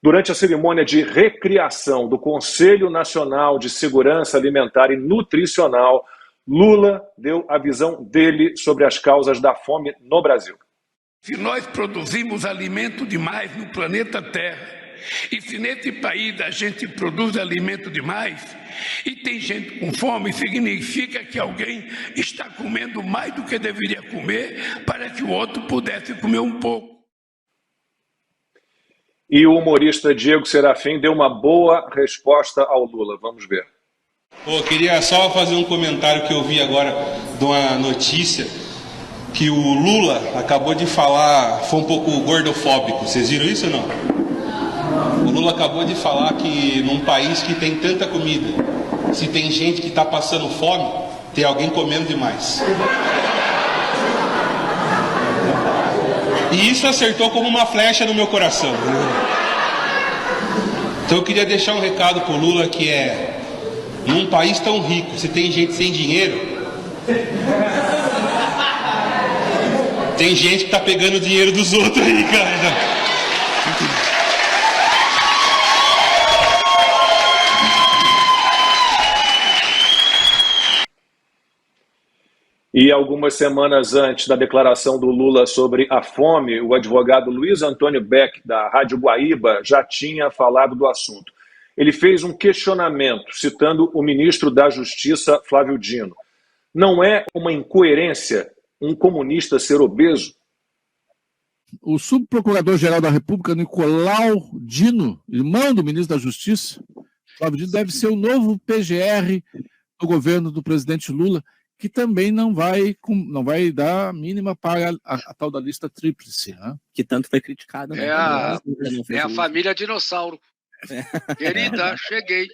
Durante a cerimônia de recriação do Conselho Nacional de Segurança Alimentar e Nutricional, Lula deu a visão dele sobre as causas da fome no Brasil. Se nós produzimos alimento demais no planeta Terra, e se nesse país a gente produz alimento demais, e tem gente com fome, significa que alguém está comendo mais do que deveria comer para que o outro pudesse comer um pouco. E o humorista Diego Serafim deu uma boa resposta ao Lula. Vamos ver. Queria só fazer um comentário que eu vi agora de uma notícia que o Lula acabou de falar, foi um pouco gordofóbico. Vocês viram isso ou não? O Lula acabou de falar que num país que tem tanta comida, se tem gente que está passando fome, tem alguém comendo demais. E isso acertou como uma flecha no meu coração. Então eu queria deixar um recado pro Lula que é: num país tão rico, se tem gente sem dinheiro, tem gente que tá pegando o dinheiro dos outros aí, cara. E algumas semanas antes da declaração do Lula sobre a fome, o advogado Luiz Antônio Beck, da Rádio Guaíba, já tinha falado do assunto. Ele fez um questionamento, citando o ministro da Justiça, Flávio Dino. Não é uma incoerência um comunista ser obeso? O subprocurador-geral da República, Nicolau Dino, irmão do ministro da Justiça, Flávio Dino, deve ser o novo PGR do governo do presidente Lula, que também não vai dar a mínima para a tal da lista tríplice, né? Que tanto foi criticada. É a família dinossauro. Querida, cheguei.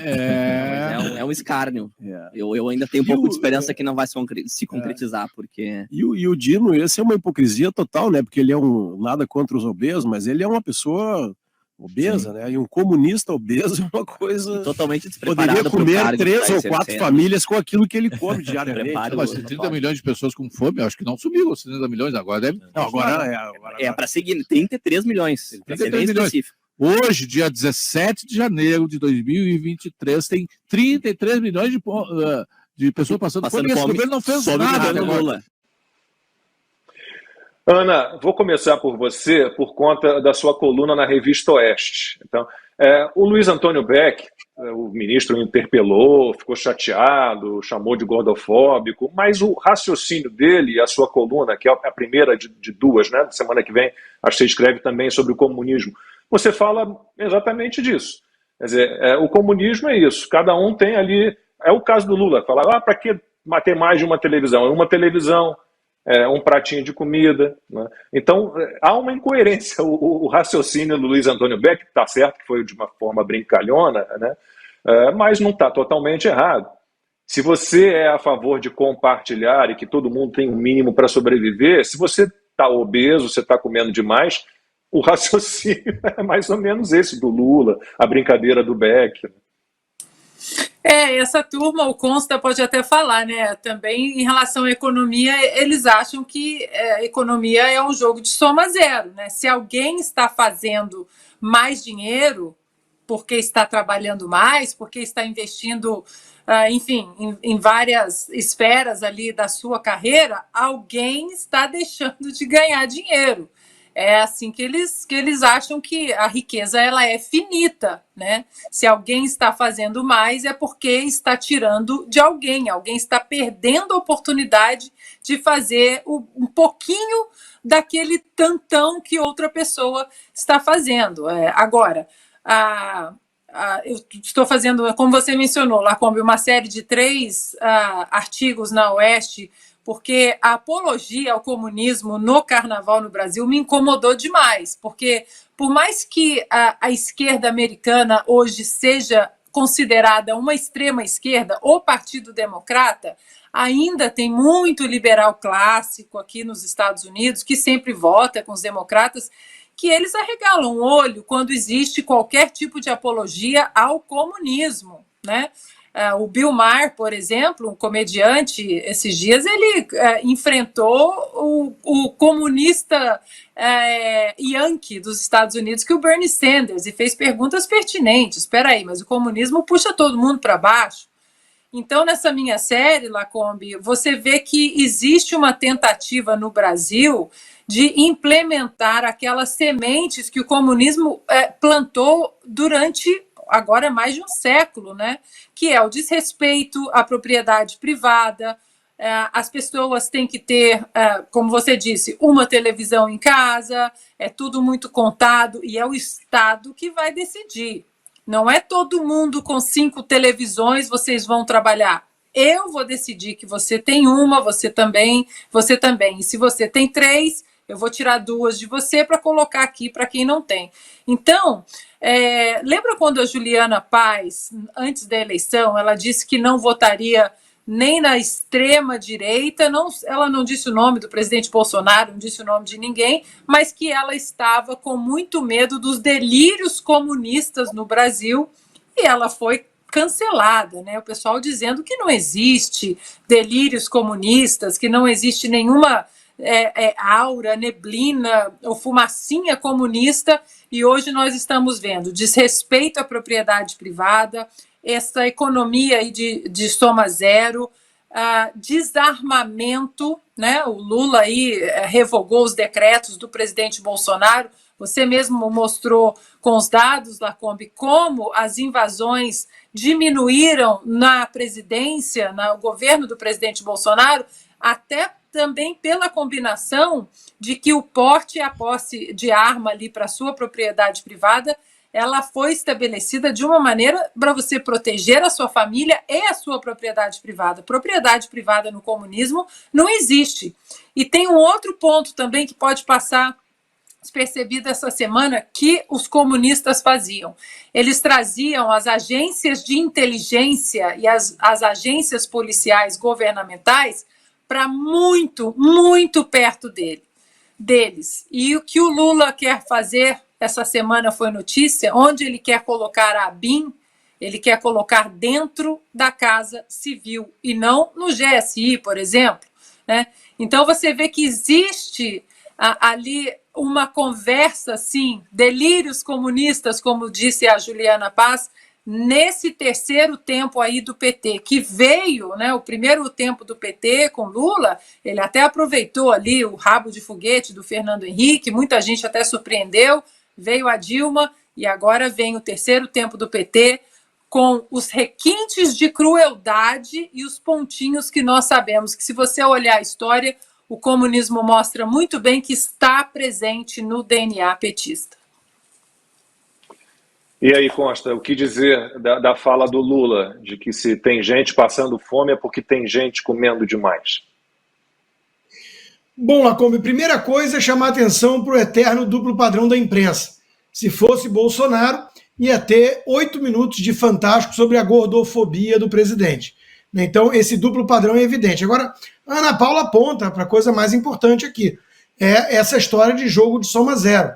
É um escárnio. Eu ainda tenho um pouco de esperança que não vai se concretizar, porque... E o Dino, esse é uma hipocrisia total, né? Porque ele é nada contra os obesos, mas ele é uma pessoa obesa, né? E um comunista obeso é uma coisa... Totalmente despreparado. Poderia comer 3 ou 4 famílias com aquilo que ele come diariamente. Mas 30 milhões de pessoas com fome, acho que não subiram os 30 milhões, agora deve... Não, agora é para seguir, 33 milhões. 33 milhões. Específico. Hoje, dia 17 de janeiro de 2023, tem 33 milhões de pessoas passando fome. Esse governo não fez nada. Lula. Ana, vou começar por você por conta da sua coluna na Revista Oeste. Então, o Luiz Antônio Beck, o ministro, interpelou, ficou chateado, chamou de gordofóbico, mas o raciocínio dele e a sua coluna, que é a primeira de duas, né? Semana que vem, acho que você escreve também sobre o comunismo. Você fala exatamente disso. Quer dizer, o comunismo é isso. Cada um tem ali... É o caso do Lula. Falar, para que ter mais de uma televisão? É uma televisão, um pratinho de comida. Né? Então, há uma incoerência. O raciocínio do Luiz Antônio Beck, está certo que foi de uma forma brincalhona, né? Mas não está totalmente errado. Se você é a favor de compartilhar e que todo mundo tem um mínimo para sobreviver, se você está obeso, você está comendo demais... O raciocínio é mais ou menos esse do Lula, a brincadeira do Beck. Essa turma, o Consta pode até falar, né? Também em relação à economia, eles acham que a economia é um jogo de soma zero, né? Se alguém está fazendo mais dinheiro porque está trabalhando mais, porque está investindo, enfim, em várias esferas ali da sua carreira, alguém está deixando de ganhar dinheiro. É assim que eles acham que a riqueza ela é finita, né? Se alguém está fazendo mais é porque está tirando de alguém está perdendo a oportunidade de fazer um pouquinho daquele tantão que outra pessoa está fazendo. Agora, eu estou fazendo, como você mencionou, Lacombe, uma série de 3 artigos na Oeste, porque a apologia ao comunismo no carnaval no Brasil me incomodou demais, porque por mais que a esquerda americana hoje seja considerada uma extrema esquerda, o Partido Democrata ainda tem muito liberal clássico aqui nos Estados Unidos, que sempre vota com os democratas, que eles arregalam o olho quando existe qualquer tipo de apologia ao comunismo, né? O Bill Maher, por exemplo, um comediante, esses dias ele enfrentou o comunista Yankee dos Estados Unidos, que é o Bernie Sanders, e fez perguntas pertinentes. Espera aí, mas o comunismo puxa todo mundo para baixo. Então, nessa minha série, Lacombe, você vê que existe uma tentativa no Brasil de implementar aquelas sementes que o comunismo plantou durante agora mais de um século, né? Que é o desrespeito à propriedade privada. As pessoas têm que ter, como você disse, uma televisão em casa, é tudo muito contado e é o Estado que vai decidir. Não é todo mundo com 5 televisões, vocês vão trabalhar. Eu vou decidir que você tem uma, você também. E se você tem 3, eu vou tirar 2 de você para colocar aqui para quem não tem. Então, lembra quando a Juliana Paes, antes da eleição, ela disse que não votaria nem na extrema-direita, ela não disse o nome do presidente Bolsonaro, não disse o nome de ninguém, mas que ela estava com muito medo dos delírios comunistas no Brasil, e ela foi cancelada, né? O pessoal dizendo que não existe delírios comunistas, que não existe nenhuma aura, neblina ou fumacinha comunista, e hoje nós estamos vendo desrespeito à propriedade privada, essa economia aí de soma zero, desarmamento, né? O Lula aí revogou os decretos do presidente Bolsonaro. Você mesmo mostrou com os dados, Lacombe, como as invasões diminuíram na presidência, no governo do presidente Bolsonaro, até também pela combinação de que o porte e a posse de arma ali para sua propriedade privada, ela foi estabelecida de uma maneira para você proteger a sua família e a sua propriedade privada. Propriedade privada no comunismo não existe. E tem um outro ponto também que pode passar despercebido essa semana, que os comunistas faziam. Eles traziam as agências de inteligência e as agências policiais governamentais para muito, muito perto deles. E o que o Lula quer fazer, essa semana foi notícia, onde ele quer colocar a ABIN, ele quer colocar dentro da Casa Civil e não no GSI, por exemplo, né? Então você vê que existe ali uma conversa, assim, delírios comunistas, como disse a Juliana Paes, nesse terceiro tempo aí do PT, que veio, né, o primeiro tempo do PT com Lula, ele até aproveitou ali o rabo de foguete do Fernando Henrique, muita gente até surpreendeu, veio a Dilma e agora vem o terceiro tempo do PT com os requintes de crueldade e os pontinhos que nós sabemos que, se você olhar a história, o comunismo mostra muito bem que está presente no DNA petista. E aí, Costa, o que dizer da fala do Lula, de que se tem gente passando fome é porque tem gente comendo demais? Bom, Lacombe, primeira coisa é chamar atenção para o eterno duplo padrão da imprensa. Se fosse Bolsonaro, ia ter 8 minutos de Fantástico sobre a gordofobia do presidente. Então, esse duplo padrão é evidente. Agora, a Ana Paula aponta para a coisa mais importante aqui. É essa história de jogo de soma zero.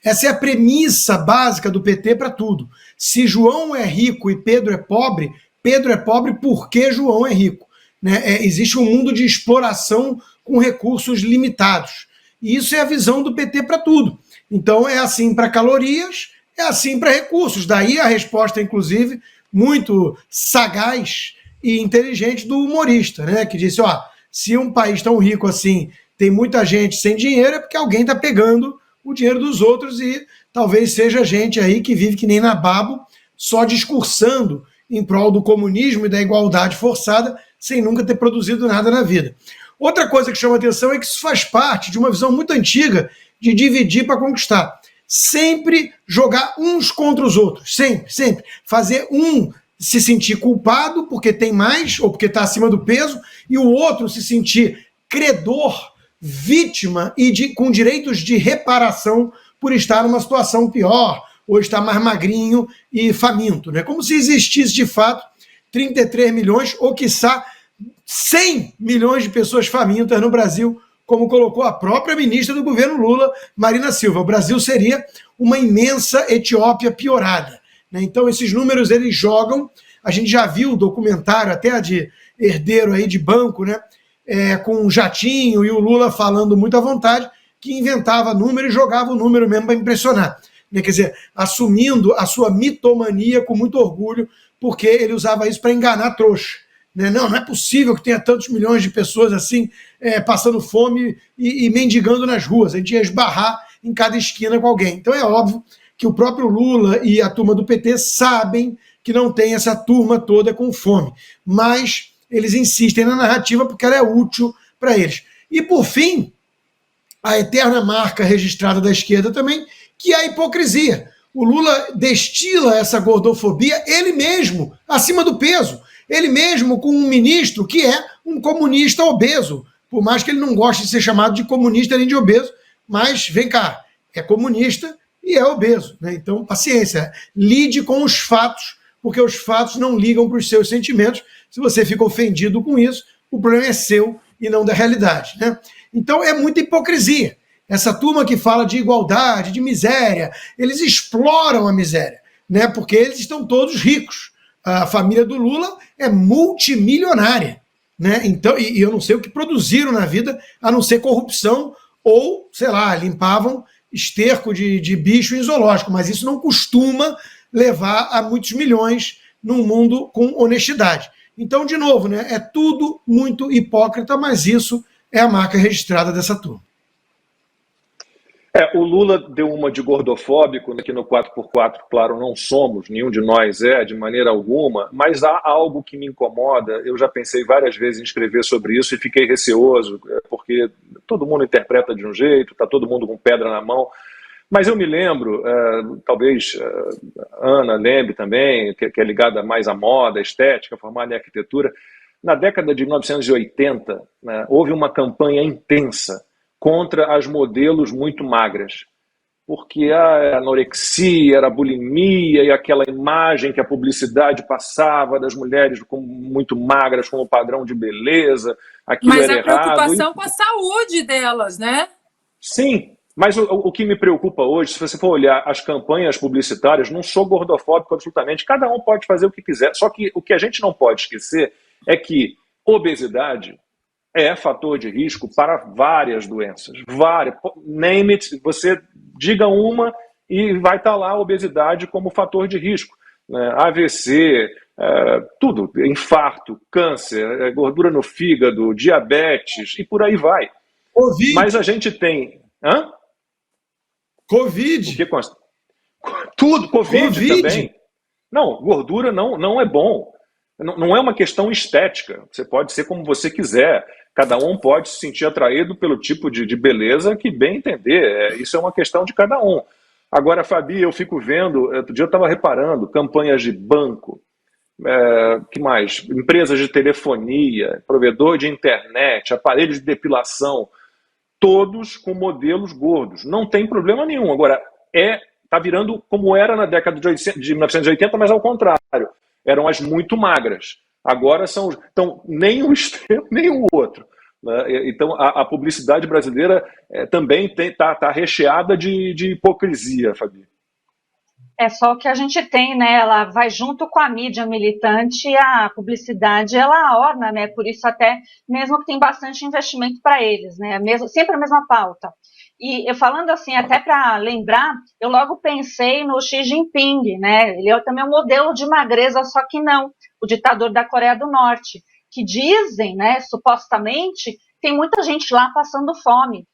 Essa é a premissa básica do PT para tudo. Se João é rico e Pedro é pobre porque João é rico. Né? Existe um mundo de exploração com recursos limitados. E isso é a visão do PT para tudo. Então é assim para calorias, é assim para recursos. Daí a resposta, inclusive, muito sagaz e inteligente do humorista, né? Que disse, se um país tão rico assim tem muita gente sem dinheiro, é porque alguém está pegando o dinheiro dos outros e talvez seja gente aí que vive que nem nababo, só discursando em prol do comunismo e da igualdade forçada, sem nunca ter produzido nada na vida. Outra coisa que chama atenção é que isso faz parte de uma visão muito antiga de dividir para conquistar. Sempre jogar uns contra os outros, sempre. Fazer um se sentir culpado porque tem mais ou porque está acima do peso e o outro se sentir credor, vítima e com direitos de reparação por estar numa situação pior ou estar mais magrinho e faminto. Né? Como se existisse, de fato, 33 milhões ou, quiçá, 100 milhões de pessoas famintas no Brasil, como colocou a própria ministra do governo Lula, Marina Silva. O Brasil seria uma imensa Etiópia piorada. Né? Então, esses números eles jogam A gente já viu o documentário até de herdeiro aí de banco, né? Com o Jatinho e o Lula falando muito à vontade, que inventava número e jogava o número mesmo para impressionar. Quer dizer, assumindo a sua mitomania com muito orgulho, porque ele usava isso para enganar trouxa. Não é possível que tenha tantos milhões de pessoas assim, passando fome e mendigando nas ruas. A gente ia esbarrar em cada esquina com alguém. Então é óbvio que o próprio Lula e a turma do PT sabem que não tem essa turma toda com fome. Mas eles insistem na narrativa porque ela é útil para eles. E, por fim, a eterna marca registrada da esquerda também, que é a hipocrisia. O Lula destila essa gordofobia ele mesmo, acima do peso. Ele mesmo com um ministro que é um comunista obeso, por mais que ele não goste de ser chamado de comunista nem de obeso, mas vem cá, é comunista e é obeso. Então, paciência, lide com os fatos, porque os fatos não ligam para os seus sentimentos. Se você fica ofendido com isso, o problema é seu e não da realidade. Então, é muita hipocrisia. Essa turma que fala de igualdade, de miséria, eles exploram a miséria, porque eles estão todos ricos. A família do Lula é multimilionária, Então, e eu não sei o que produziram na vida, a não ser corrupção ou, sei lá, limpavam esterco de bicho em zoológico, mas isso não costuma levar a muitos milhões num mundo com honestidade. Então, de novo, é tudo muito hipócrita, mas isso é a marca registrada dessa turma. O Lula deu uma de gordofóbico, que no 4x4, claro, não somos, nenhum de nós de maneira alguma, mas há algo que me incomoda. Eu já pensei várias vezes em escrever sobre isso e fiquei receoso, porque todo mundo interpreta de um jeito, está todo mundo com pedra na mão, mas eu me lembro, talvez Ana lembre também, que é ligada mais à moda, à estética, formada em arquitetura. Na década de 1980, houve uma campanha intensa contra as modelos muito magras, porque a anorexia, era a bulimia e aquela imagem que a publicidade passava das mulheres como muito magras como padrão de beleza, aquilo mas era errado. Mas a preocupação com a saúde delas, Sim, mas o que me preocupa hoje, se você for olhar as campanhas publicitárias, não sou gordofóbico absolutamente, cada um pode fazer o que quiser, só que o que a gente não pode esquecer é que obesidade é fator de risco para várias doenças. Name it, você diga uma e vai estar lá a obesidade como fator de risco. AVC, tudo, infarto, câncer, gordura no fígado, diabetes e por aí vai. Covid. Mas a gente tem... Covid. O que consta? Tudo, Covid também. Não, gordura não é bom. Não é uma questão estética. Você pode ser como você quiser. Cada um pode se sentir atraído pelo tipo de beleza que bem entender. Isso é uma questão de cada um. Agora, Fabi, eu fico vendo... Outro dia eu estava reparando campanhas de banco, que mais? Empresas de telefonia, provedor de internet, aparelhos de depilação, todos com modelos gordos. Não tem problema nenhum. Agora, está virando como era na década de 1980, mas ao contrário. Eram as muito magras. Agora então, nem um extremo, nem o outro. Então, a publicidade brasileira também está recheada de hipocrisia, Fabi. É só o que a gente tem, Ela vai junto com a mídia militante, a publicidade, ela orna, Por isso até, mesmo que tem bastante investimento para eles, Sempre a mesma pauta. E eu falando assim, até para lembrar, eu logo pensei no Xi Jinping, Ele é também um modelo de magreza, só que não, o ditador da Coreia do Norte, que dizem, supostamente, tem muita gente lá passando fome,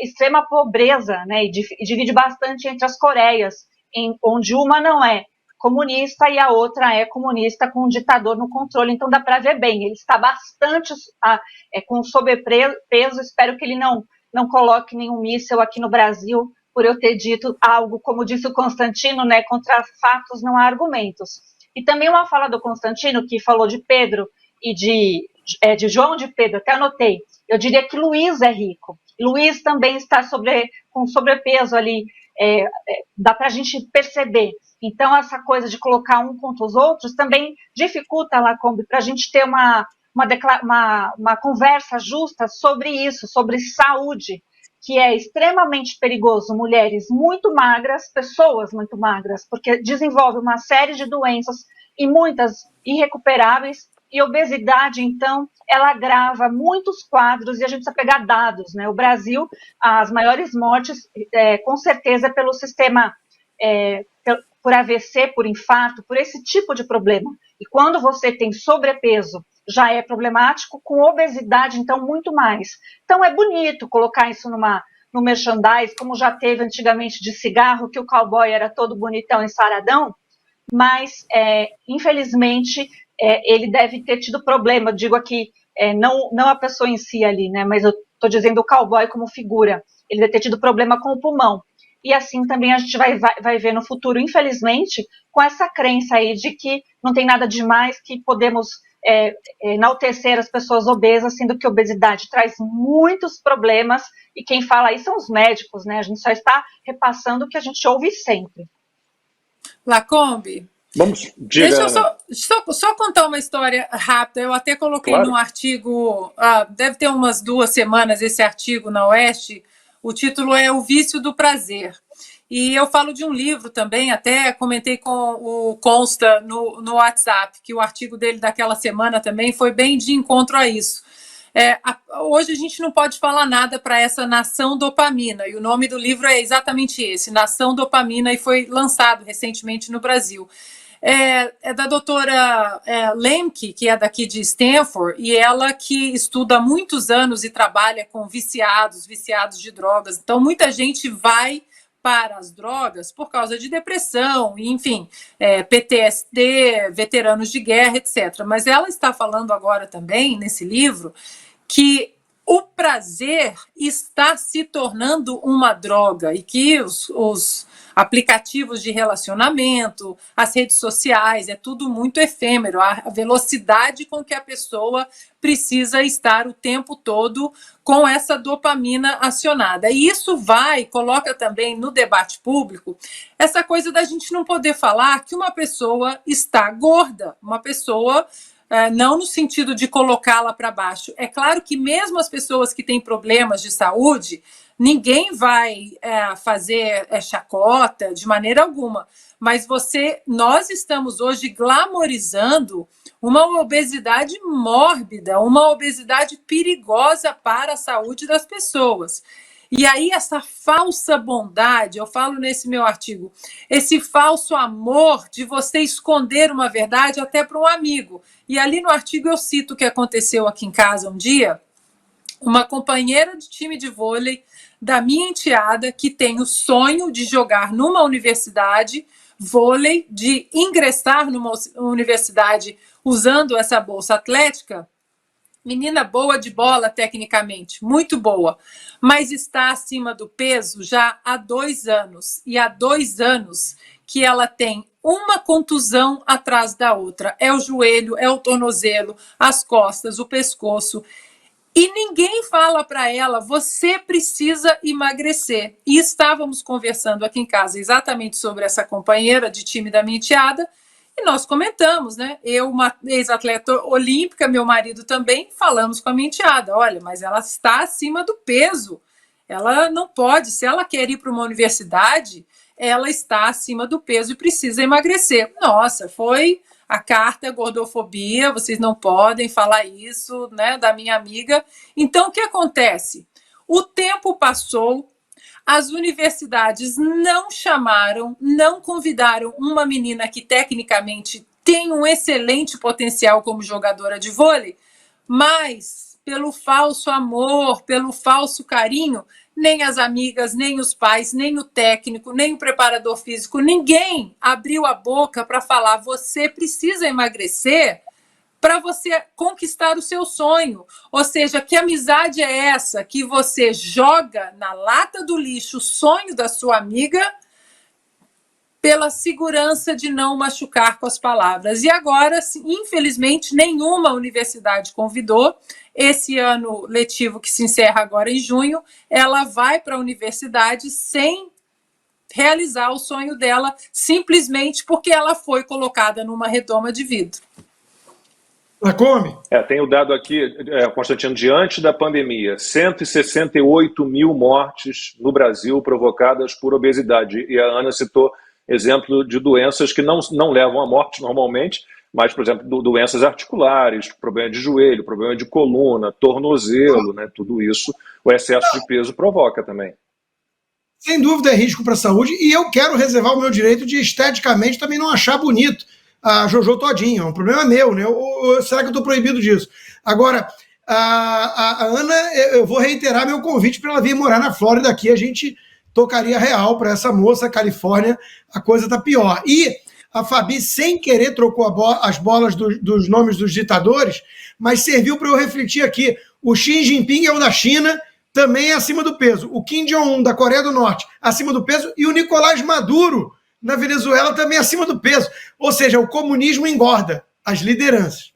extrema pobreza, e divide bastante entre as Coreias, onde uma não é comunista e a outra é comunista com um ditador no controle. Então dá para ver bem, ele está bastante com sobrepeso. Espero que ele não coloque nenhum míssil aqui no Brasil por eu ter dito algo, como disse o Constantino, contra fatos não há argumentos. E também uma fala do Constantino, que falou de Pedro e de João de Pedro, até anotei, eu diria que Luiz é rico. Luiz também está com sobrepeso ali, dá para a gente perceber. Então, essa coisa de colocar um contra os outros também dificulta, Lacombe, para a gente ter uma conversa justa sobre isso, sobre saúde, que é extremamente perigoso, mulheres muito magras, pessoas muito magras, porque desenvolve uma série de doenças e muitas irrecuperáveis, e obesidade, então, ela agrava muitos quadros, e a gente precisa pegar dados, né? O Brasil, as maiores mortes, com certeza, pelo sistema, por AVC, por infarto, por esse tipo de problema. E quando você tem sobrepeso, já é problemático, com obesidade, então, muito mais. Então, é bonito colocar isso no merchandise, como já teve antigamente de cigarro, que o cowboy era todo bonitão e saradão, mas, infelizmente, ele deve ter tido problema. Eu digo aqui, não a pessoa em si ali, né, mas eu estou dizendo o cowboy como figura. Ele deve ter tido problema com o pulmão. E assim também a gente vai ver no futuro, infelizmente, com essa crença aí de que não tem nada demais, que podemos enaltecer as pessoas obesas, sendo que a obesidade traz muitos problemas, e quem fala aí são os médicos, né? A gente só está repassando o que a gente ouve sempre. Lacombe, Vamos, deixa eu só contar uma história rápida. Eu até coloquei num artigo, deve ter umas 2 semanas esse artigo na Oeste. O título é O Vício do Prazer. E eu falo de um livro também, até comentei com o Consta no WhatsApp, que o artigo dele daquela semana também foi bem de encontro a isso. Hoje a gente não pode falar nada para essa nação dopamina, e o nome do livro é exatamente esse, Nação Dopamina, e foi lançado recentemente no Brasil. É da doutora Lemke, que é daqui de Stanford, e ela que estuda há muitos anos e trabalha com viciados de drogas. Então, muita gente vai para as drogas por causa de depressão, enfim, PTSD, veteranos de guerra, etc. Mas ela está falando agora também, nesse livro, que o prazer está se tornando uma droga e que os aplicativos de relacionamento, as redes sociais, é tudo muito efêmero, a velocidade com que a pessoa precisa estar o tempo todo com essa dopamina acionada. E isso coloca também no debate público essa coisa da gente não poder falar que uma pessoa está gorda, uma pessoa... não no sentido de colocá-la para baixo. É claro que mesmo as pessoas que têm problemas de saúde, ninguém vai fazer chacota de maneira alguma, mas nós estamos hoje glamorizando uma obesidade mórbida, uma obesidade perigosa para a saúde das pessoas. E aí essa falsa bondade, eu falo nesse meu artigo, esse falso amor de você esconder uma verdade até para um amigo. E ali no artigo eu cito o que aconteceu aqui em casa um dia, uma companheira de time de vôlei da minha enteada, que tem o sonho de jogar numa universidade vôlei, de ingressar numa universidade usando essa bolsa atlética, menina boa de bola tecnicamente, muito boa, mas está acima do peso já há 2 anos. E há 2 anos que ela tem uma contusão atrás da outra. É o joelho, é o tornozelo, as costas, o pescoço. E ninguém fala para ela, você precisa emagrecer. E estávamos conversando aqui em casa exatamente sobre essa companheira de time da minha enteada, e nós comentamos, né? Eu, uma ex-atleta olímpica, meu marido também, falamos com a minha enteada, olha, mas ela está acima do peso, ela não pode, se ela quer ir para uma universidade, ela está acima do peso e precisa emagrecer. Nossa, foi a carta gordofobia, vocês não podem falar isso, né, da minha amiga. Então, o que acontece? O tempo passou, as universidades não chamaram, não convidaram uma menina que tecnicamente tem um excelente potencial como jogadora de vôlei, mas pelo falso amor, pelo falso carinho, nem as amigas, nem os pais, nem o técnico, nem o preparador físico, ninguém abriu a boca para falar, você precisa emagrecer para você conquistar o seu sonho. Ou seja, que amizade é essa que você joga na lata do lixo o sonho da sua amiga pela segurança de não machucar com as palavras. E agora, infelizmente, nenhuma universidade convidou. Esse ano letivo que se encerra agora em junho, ela vai para a universidade sem realizar o sonho dela, simplesmente porque ela foi colocada numa redoma de vidro. Come? Tem o dado aqui, Constantino, diante da pandemia, 168 mil mortes no Brasil provocadas por obesidade. E a Ana citou exemplo de doenças que não levam à morte normalmente, mas, por exemplo, doenças articulares, problema de joelho, problema de coluna, tornozelo, né? Tudo isso o excesso de peso provoca também. Sem dúvida é risco para a saúde, e eu quero reservar o meu direito de esteticamente também não achar bonito a Jojo Todinho. É um problema meu, né? Ou será que eu estou proibido disso? Agora, a Ana, eu vou reiterar meu convite para ela vir morar na Flórida aqui, a gente tocaria real para essa moça, Califórnia, a coisa tá pior. E a Fabi, sem querer, trocou as bolas dos nomes dos ditadores, mas serviu para eu refletir aqui. O Xi Jinping é o da China, também é acima do peso. O Kim Jong-un, da Coreia do Norte, acima do peso. E o Nicolás Maduro, na Venezuela, também acima do peso. Ou seja, o comunismo engorda as lideranças.